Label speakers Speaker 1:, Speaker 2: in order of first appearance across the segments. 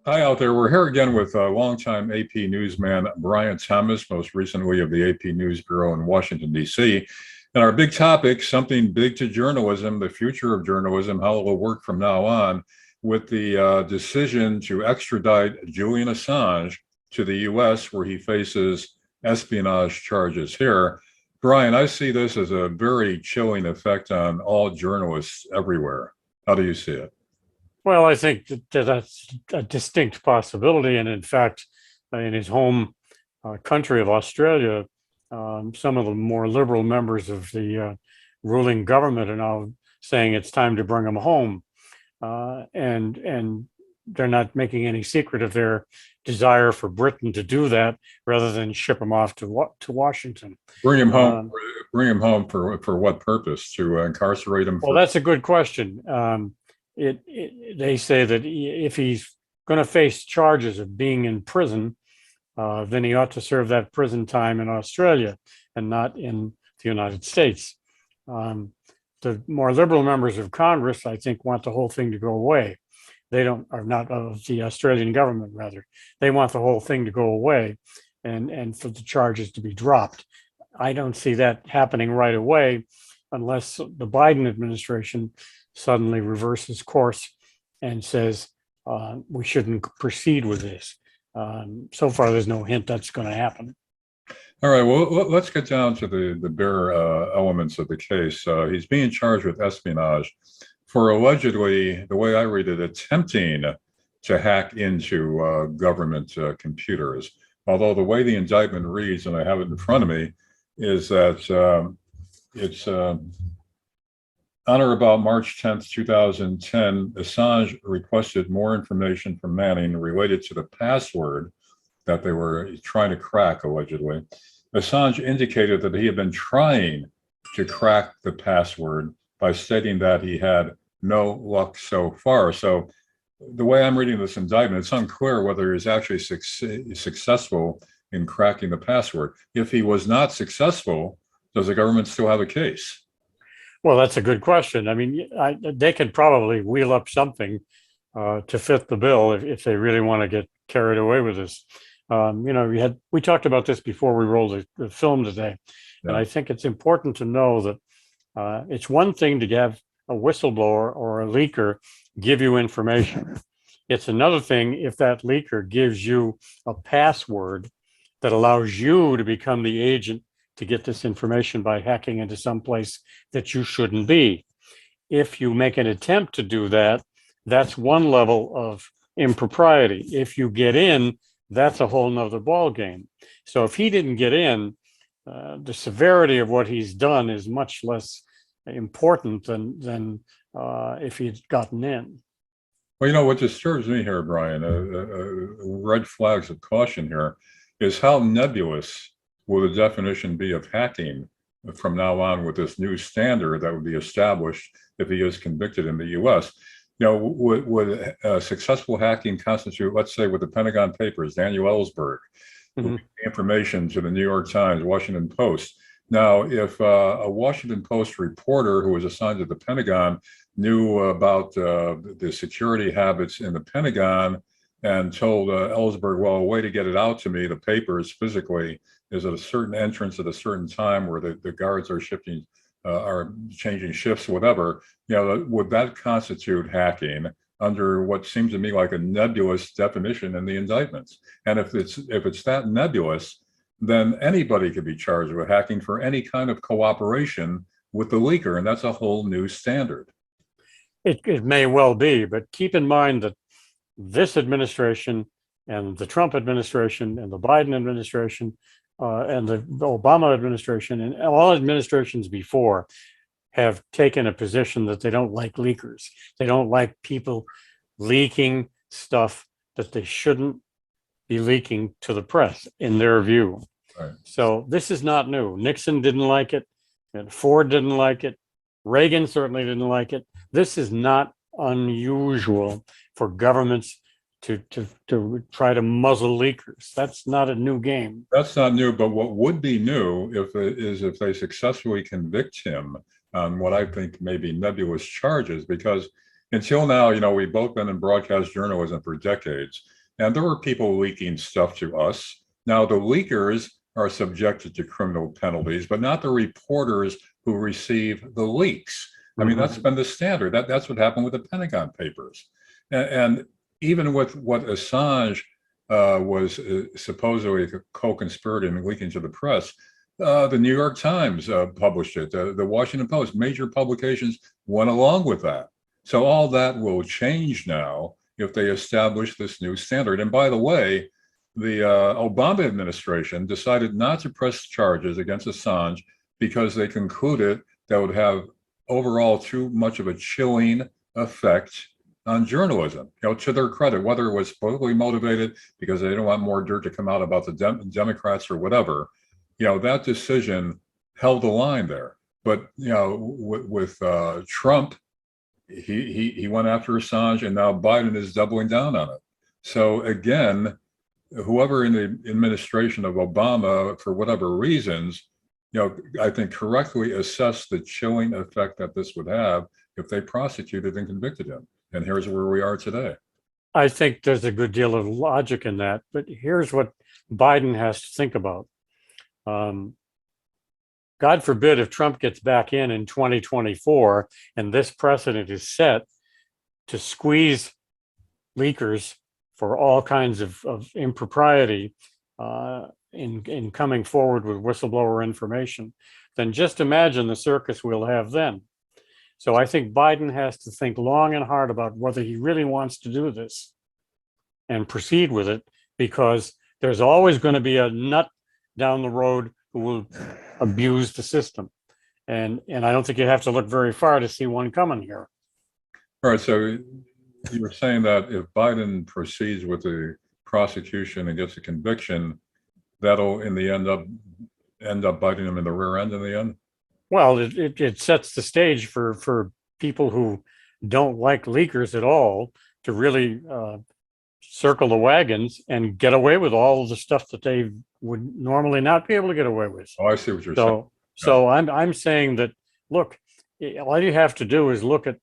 Speaker 1: Hi out there. We're here again with longtime AP newsman Bryant Thomas, most recently of the AP News Bureau in Washington, D.C. And our big topic, something big to journalism, the future of journalism, how it will work from now on, with the decision to extradite Julian Assange to the U.S., where he faces espionage charges here. Brian, I see this as a very chilling effect on all journalists everywhere. How do you see it?
Speaker 2: Well, I think that's a distinct possibility. And in fact, in his home country of Australia, some of the more liberal members of the ruling government are now saying it's time to bring him home. And they're not making any secret of their desire for Britain to do that rather than ship him off to Washington.
Speaker 1: Bring him home. Bring him home for what purpose? To incarcerate him?
Speaker 2: Well, that's a good question. They say that if he's going to face charges of being in prison, then he ought to serve that prison time in Australia and not in the United States. The more liberal members of Congress, I think, want the whole thing to go away. They are not of the Australian government, rather. They want the whole thing to go away and for the charges to be dropped. I don't see that happening right away unless the Biden administration suddenly reverses course and says we shouldn't proceed with this. So far, there's no hint that's going to happen.
Speaker 1: All right, well, let's get down to the bare elements of the case. He's being charged with espionage for allegedly, the way I read it, attempting to hack into government computers. Although the way the indictment reads, and I have it in front of me, is that it's on or about March 10th, 2010, Assange requested more information from Manning related to the password that they were trying to crack, allegedly. Assange indicated that he had been trying to crack the password by stating that he had no luck so far. So the way I'm reading this indictment, it's unclear whether he's actually successful in cracking the password. If he was not successful, does the government still have a case?
Speaker 2: Well, that's a good question. I mean, they could probably wheel up something to fit the bill if they really want to get carried away with this. We talked about this before we rolled the film today, and I think it's important to know that it's one thing to have a whistleblower or a leaker give you information. It's another thing if that leaker gives you a password that allows you to become the agent to get this information by hacking into some place that you shouldn't be. If you make an attempt to do that, that's one level of impropriety. If you get in, that's a whole nother ball game. So if he didn't get in, the severity of what he's done is much less important than if he'd gotten in.
Speaker 1: Well, what disturbs me here, Brian, red flags of caution here, is how nebulous will the definition be of hacking from now on with this new standard that would be established if he is convicted in the U.S.? Would successful hacking constitute, let's say, with the Pentagon Papers, Daniel Ellsberg, information to the New York Times, Washington Post? Now, if a Washington Post reporter who was assigned to the Pentagon knew about the security habits in the Pentagon and told Ellsberg, well, a way to get it out to me, the papers physically, is at a certain entrance at a certain time where the guards are are changing shifts, whatever, would that constitute hacking under what seems to me like a nebulous definition in the indictments? And if it's that nebulous, then anybody could be charged with hacking for any kind of cooperation with the leaker, and that's a whole new standard.
Speaker 2: It may well be, but keep in mind that this administration and the Trump administration and the Biden administration and the Obama administration and all administrations before have taken a position that they don't like leakers. They don't like people leaking stuff that they shouldn't be leaking to the press, in their view.
Speaker 1: Right.
Speaker 2: So this is not new. Nixon didn't like it, and Ford didn't like it. Reagan certainly didn't like it. This is not unusual for governments to try to muzzle leakers. That's not a new game.
Speaker 1: That's not new, but what would be new if they successfully convict him on what I think may be nebulous charges, because until now, we've both been in broadcast journalism for decades, and there were people leaking stuff to us. Now, the leakers are subjected to criminal penalties, but not the reporters who receive the leaks. I mean, that's been the standard. That's what happened with the Pentagon Papers. And even with what Assange was supposedly a co-conspirator in leaking to the press, the New York Times published it. The Washington Post, major publications went along with that. So all that will change now if they establish this new standard. And by the way, the Obama administration decided not to press charges against Assange because they concluded that would have overall too much of a chilling effect on journalism. To their credit, whether it was politically motivated because they didn't want more dirt to come out about the Democrats or whatever, that decision held the line there. But with Trump, he went after Assange, and now Biden is doubling down on it. So again, whoever in the administration of Obama, for whatever reasons, I think correctly assessed the chilling effect that this would have if they prosecuted and convicted him. And here's where we are today.
Speaker 2: I think there's a good deal of logic in that, but here's what Biden has to think about. God forbid if Trump gets back in 2024 and this precedent is set to squeeze leakers for all kinds of impropriety in coming forward with whistleblower information, then just imagine the circus we'll have then. So I think Biden has to think long and hard about whether he really wants to do this and proceed with it, because there's always going to be a nut down the road who will abuse the system. And I don't think you have to look very far to see one coming here.
Speaker 1: All right. So you were saying that if Biden proceeds with the prosecution and gets a conviction, that'll in the end up biting him in the rear end in the end?
Speaker 2: Well, it sets the stage for people who don't like leakers at all to really circle the wagons and get away with all of the stuff that they would normally not be able to get away with.
Speaker 1: Oh, I see what you're saying.
Speaker 2: So I'm saying that, look, all you have to do is look at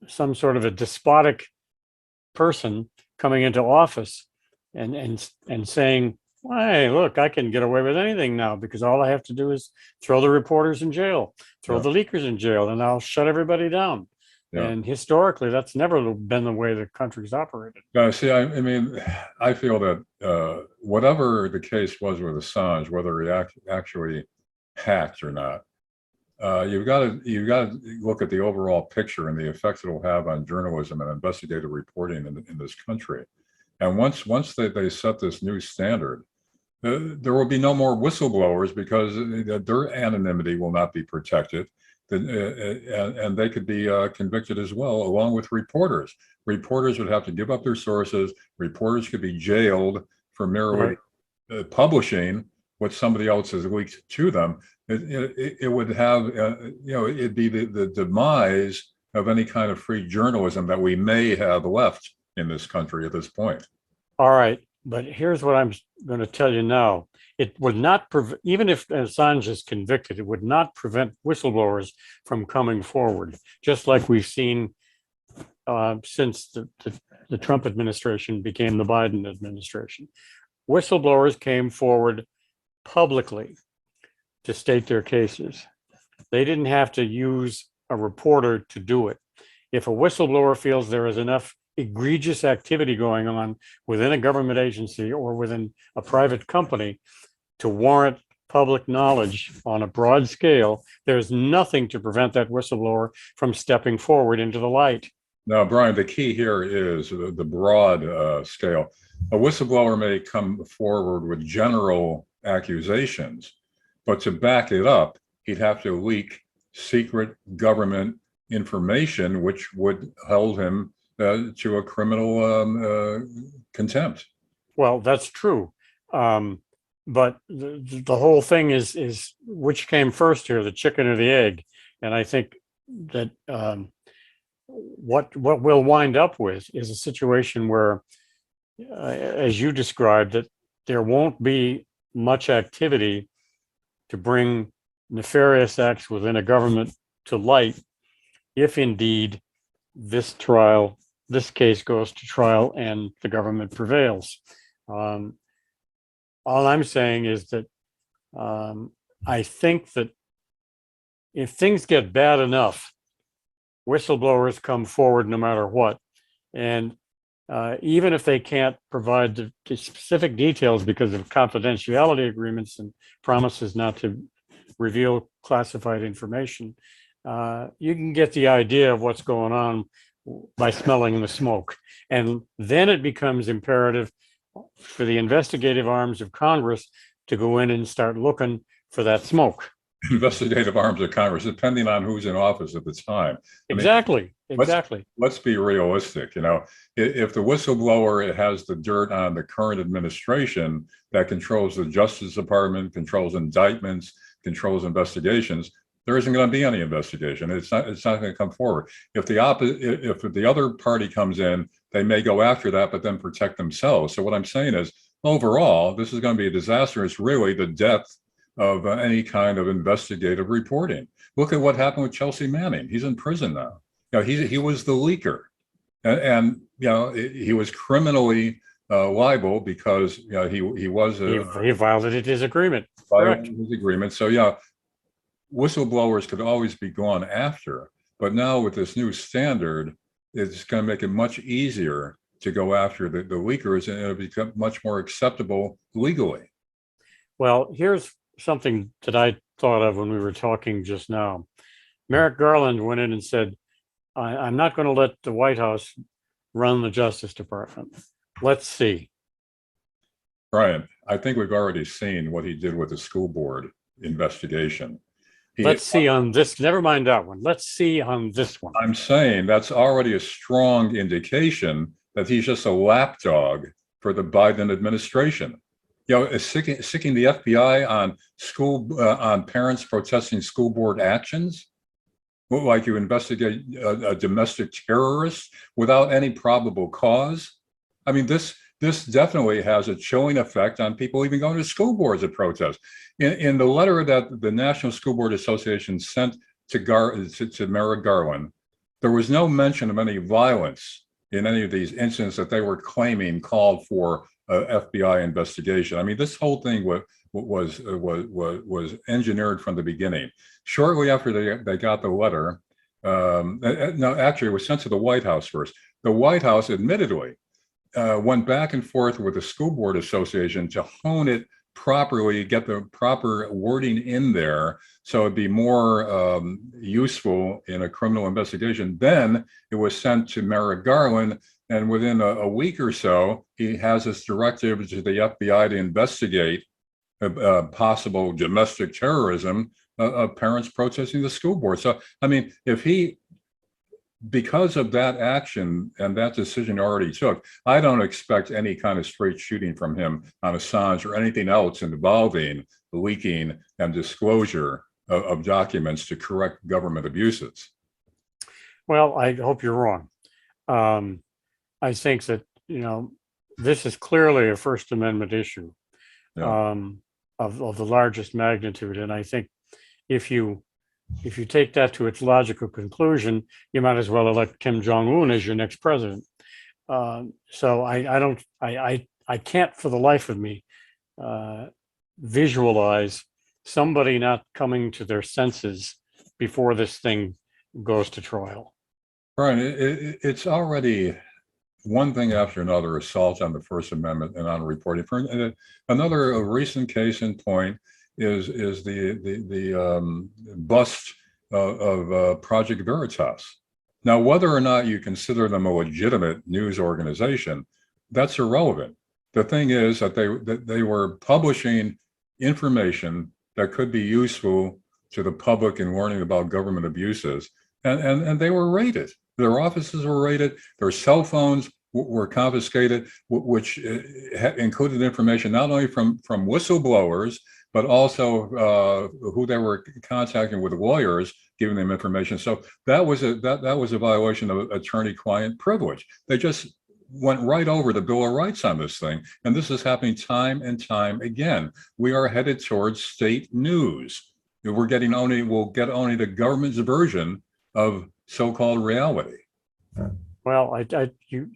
Speaker 2: some sort of a despotic person coming into office and saying, hey, look, I can get away with anything now because all I have to do is throw the reporters in jail, throw the leakers in jail, and I'll shut everybody down. Yeah. And historically, that's never been the way the country's operated.
Speaker 1: See, I mean, I feel that whatever the case was with Assange, whether he actually hacked or not, you've got to look at the overall picture and the effects it will have on journalism and investigative reporting in this country. And once they set this new standard, there will be no more whistleblowers because their anonymity will not be protected. And they could be convicted as well, along with reporters. Reporters would have to give up their sources. Reporters could be jailed for merely publishing what somebody else has leaked to them. It would have, it'd be the demise of any kind of free journalism that we may have left in this country at this point.
Speaker 2: All right. But here's what I'm going to tell you now. It would not, even if Assange is convicted, it would not prevent whistleblowers from coming forward, just like we've seen since the Trump administration became the Biden administration. Whistleblowers came forward publicly to state their cases. They didn't have to use a reporter to do it. If a whistleblower feels there is enough egregious activity going on within a government agency or within a private company to warrant public knowledge on a broad scale, there's nothing to prevent that whistleblower from stepping forward into the light.
Speaker 1: Now, Brian, the key here is the broad scale. A whistleblower may come forward with general accusations, but to back it up, he'd have to leak secret government information, which would hold him to a criminal contempt.
Speaker 2: Well, that's true. But the whole thing is which came first here, the chicken or the egg? And I think that what we'll wind up with is a situation where, as you described, that there won't be much activity to bring nefarious acts within a government to light if indeed this trial this case goes to trial and the government prevails. All I'm saying is that I think that if things get bad enough, whistleblowers come forward no matter what. And even if they can't provide the specific details because of confidentiality agreements and promises not to reveal classified information, you can get the idea of what's going on by smelling the smoke. And then it becomes imperative for the investigative arms of Congress to go in and start looking for that smoke.
Speaker 1: Investigative arms of Congress, depending on who's in office at the time.
Speaker 2: Exactly.
Speaker 1: Let's be realistic. You know, if the whistleblower has the dirt on the current administration that controls the Justice Department, controls indictments, controls investigations, there isn't going to be any investigation. It's not going to come forward. If the other party comes in, they may go after that, but then protect themselves. So what I'm saying is, overall, this is going to be a disaster. It's really the death of any kind of investigative reporting. Look at what happened with Chelsea Manning. He's in prison now. You know, he was the leaker, and you know, he was criminally liable because you know he
Speaker 2: violated his agreement.
Speaker 1: Violated his agreement. So yeah, whistleblowers could always be gone after, but now with this new standard, it's going to make it much easier to go after the leakers, and it'll become much more acceptable legally.
Speaker 2: Well, here's something that I thought of when we were talking just now. Merrick Garland went in and said, I'm not going to let the White House run the Justice Department. Let's see.
Speaker 1: Brian, I think we've already seen what he did with the school board investigation.
Speaker 2: Let's see on this. Never mind that one. Let's see on this one.
Speaker 1: I'm saying that's already a strong indication that he's just a lapdog for the Biden administration. You know, sicking the FBI on parents protesting school board actions, like you investigate a domestic terrorist without any probable cause. I mean, this definitely has a chilling effect on people even going to school boards at protests. In the letter that the National School Board Association sent to Merrick Garland, there was no mention of any violence in any of these incidents that they were claiming called for FBI investigation. I mean, this whole thing was engineered from the beginning. Shortly after they got the letter, no, actually, it was sent to the White House first. The White House, admittedly, went back and forth with the School Board Association to hone it properly, get the proper wording in there so it'd be more useful in a criminal investigation. Then it was sent to Merrick Garland, and within a week or so, he has this directive to the FBI to investigate possible domestic terrorism of parents protesting the school board. So, I mean, because of that action and that decision already took, I don't expect any kind of straight shooting from him on Assange or anything else involving leaking and disclosure of documents to correct government abuses.
Speaker 2: Well, I hope you're wrong. I think that, you know, this is clearly a First Amendment issue, yeah, of the largest magnitude. And I think if you take that to its logical conclusion, you might as well elect Kim Jong-un as your next president. So I can't for the life of me visualize somebody not coming to their senses before this thing goes to trial.
Speaker 1: Right. It's already one thing after another, assault on the First Amendment and on reporting. For another recent case in point is the bust of Project Veritas. Now, whether or not you consider them a legitimate news organization, that's irrelevant. The thing is that they were publishing information that could be useful to the public in learning about government abuses, and they were raided. Their offices were raided. Their cell phones were confiscated, which included information not only from whistleblowers, but also who they were contacting with lawyers, giving them information. So that was a violation of attorney-client privilege. They just went right over the Bill of Rights on this thing, and this is happening time and time again. We are headed towards state news. We'll get only the government's version of so-called reality.
Speaker 2: Well, you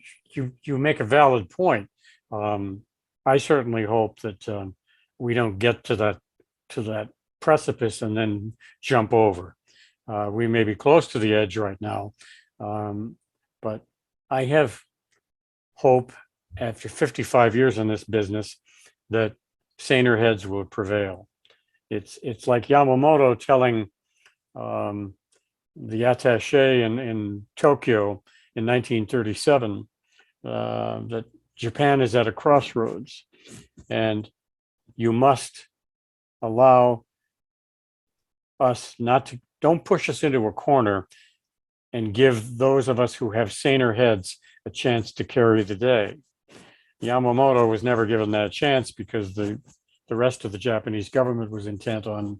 Speaker 2: make a valid point. I certainly hope that we don't get to that precipice and then jump over. We may be close to the edge right now, but I have hope after 55 years in this business that saner heads will prevail. It's like Yamamoto telling the attaché in Tokyo in 1937 that Japan is at a crossroads, and you must allow us not to, don't push us into a corner, and give those of us who have saner heads a chance to carry the day. Yamamoto was never given that chance because the rest of the Japanese government was intent on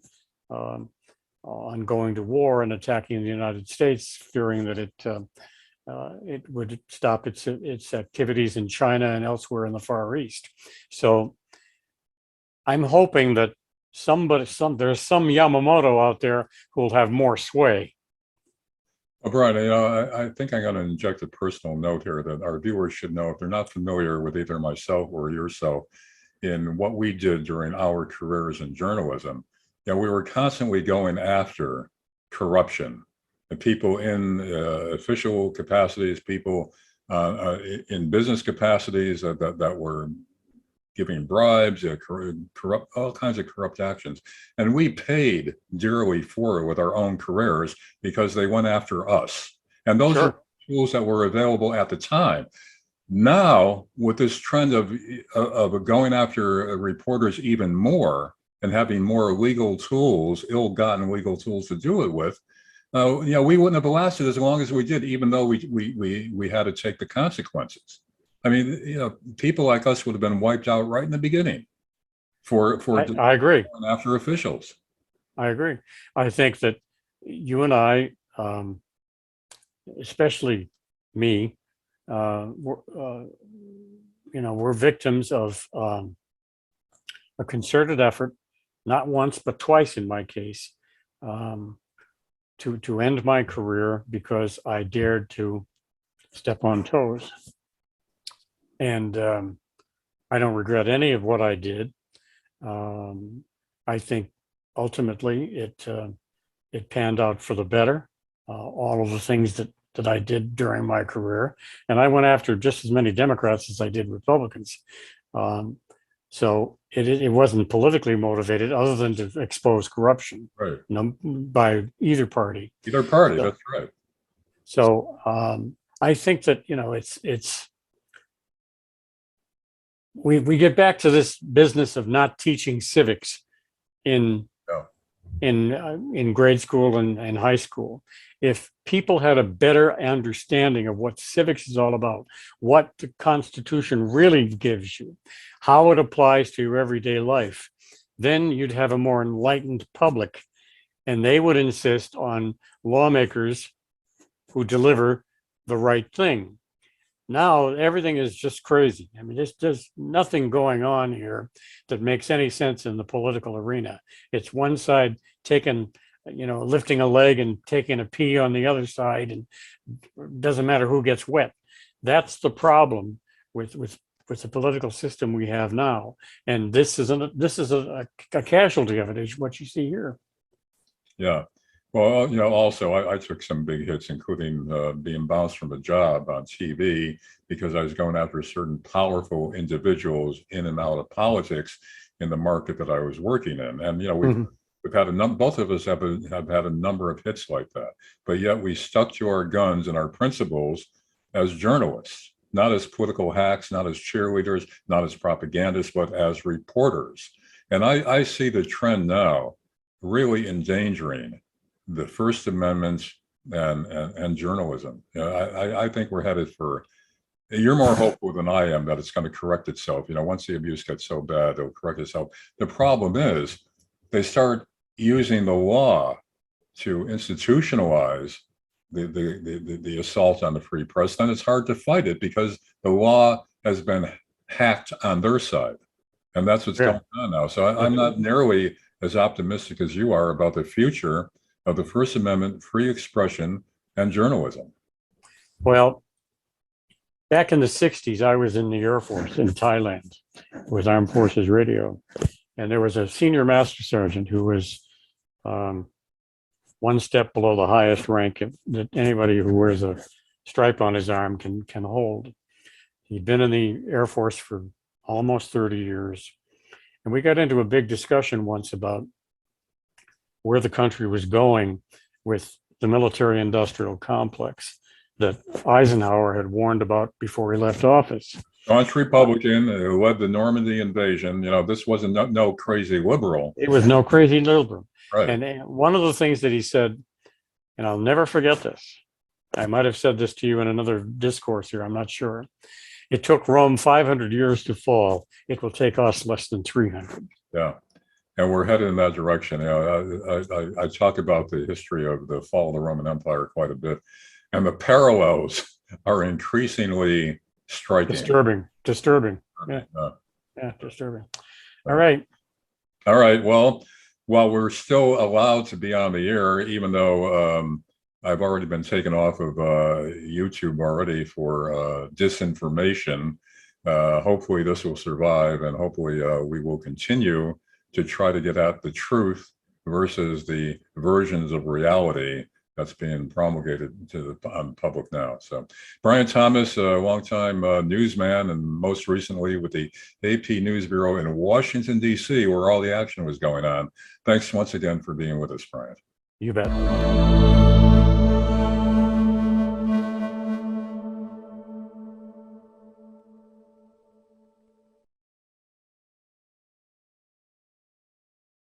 Speaker 2: going to war and attacking the United States, fearing that it would stop its activities in China and elsewhere in the Far East. So I'm hoping that there's some Yamamoto out there who will have more sway.
Speaker 1: Well, Brian, I think I'm going to inject a personal note here that our viewers should know if they're not familiar with either myself or yourself in what we did during our careers in journalism. We were constantly going after corruption and people in official capacities, people in business capacities that were giving bribes, corrupt, all kinds of corrupt actions. And we paid dearly for it with our own careers because they went after us. And those
Speaker 2: Sure.
Speaker 1: are tools that were available at the time. Now, with this trend of going after reporters even more and having more legal tools, ill-gotten legal tools to do it with, we wouldn't have lasted as long as we did, even though we had to take the consequences. I mean, people like us would have been wiped out right in the beginning for
Speaker 2: I agree.
Speaker 1: after officials.
Speaker 2: I agree. I think that you and I, especially me, we're victims of a concerted effort, not once but twice in my case, to end my career because I dared to step on toes. And I don't regret any of what I did. I think ultimately it panned out for the better. All of the things that I did during my career, and I went after just as many Democrats as I did Republicans. So it wasn't politically motivated, other than to expose corruption,
Speaker 1: Right.
Speaker 2: By either party.
Speaker 1: Either party,
Speaker 2: So,
Speaker 1: that's right.
Speaker 2: So I think that we get back to this business of not teaching civics in grade school and high school. If people had a better understanding of what civics is all about, what the Constitution really gives you, how it applies to your everyday life, then you'd have a more enlightened public, and they would insist on lawmakers who deliver the right thing. Now everything is just crazy. I mean, there's nothing going on here that makes any sense in the political arena. It's one side lifting a leg and taking a pee on the other side, and it doesn't matter who gets wet. That's the problem with the political system we have now. And this is a casualty of it, is what you see here.
Speaker 1: Yeah. Well, also, I took some big hits, including being bounced from a job on TV because I was going after certain powerful individuals in and out of politics in the market that I was working in. And, we've had both of us have had a number of hits like that, but yet we stuck to our guns and our principles as journalists, not as political hacks, not as cheerleaders, not as propagandists, but as reporters. And I see the trend now really endangering the First Amendment and journalism. I think we're headed for, you're more hopeful than I am that it's going to correct itself. Once the abuse gets so bad, it'll correct itself. The problem is they start using the law to institutionalize the assault on the free press. Then it's hard to fight it because the law has been hacked on their side. And that's what's going on now. So I'm not nearly as optimistic as you are about the future of the First Amendment, free expression, and journalism.
Speaker 2: Well, back in the 60s, I was in the Air Force in Thailand with Armed Forces Radio. And there was a senior master sergeant who was one step below the highest rank that anybody who wears a stripe on his arm can hold. He'd been in the Air Force for almost 30 years. And we got into a big discussion once about where the country was going with the military industrial complex that Eisenhower had warned about before he left office.
Speaker 1: Staunch Republican who led the Normandy invasion. This wasn't no crazy liberal.
Speaker 2: It was no crazy liberal.
Speaker 1: Right.
Speaker 2: And one of the things that he said, and I'll never forget this, I might have said this to you in another discourse here, I'm not sure. It took Rome 500 years to fall. It will take us less than 300.
Speaker 1: Yeah. And we're headed in that direction. I talk about the history of the fall of the Roman Empire quite a bit. And the parallels are increasingly striking.
Speaker 2: Disturbing. Yeah. Yeah, disturbing. All right.
Speaker 1: All right. Well, while we're still allowed to be on the air, even though I've already been taken off of YouTube already for disinformation, hopefully this will survive, and hopefully we will continue to try to get at the truth versus the versions of reality that's being promulgated to the public now. So Bryant Thomas, a longtime newsman, and most recently with the AP News Bureau in Washington, D.C., where all the action was going on. Thanks once again for being with us, Bryant.
Speaker 2: You bet.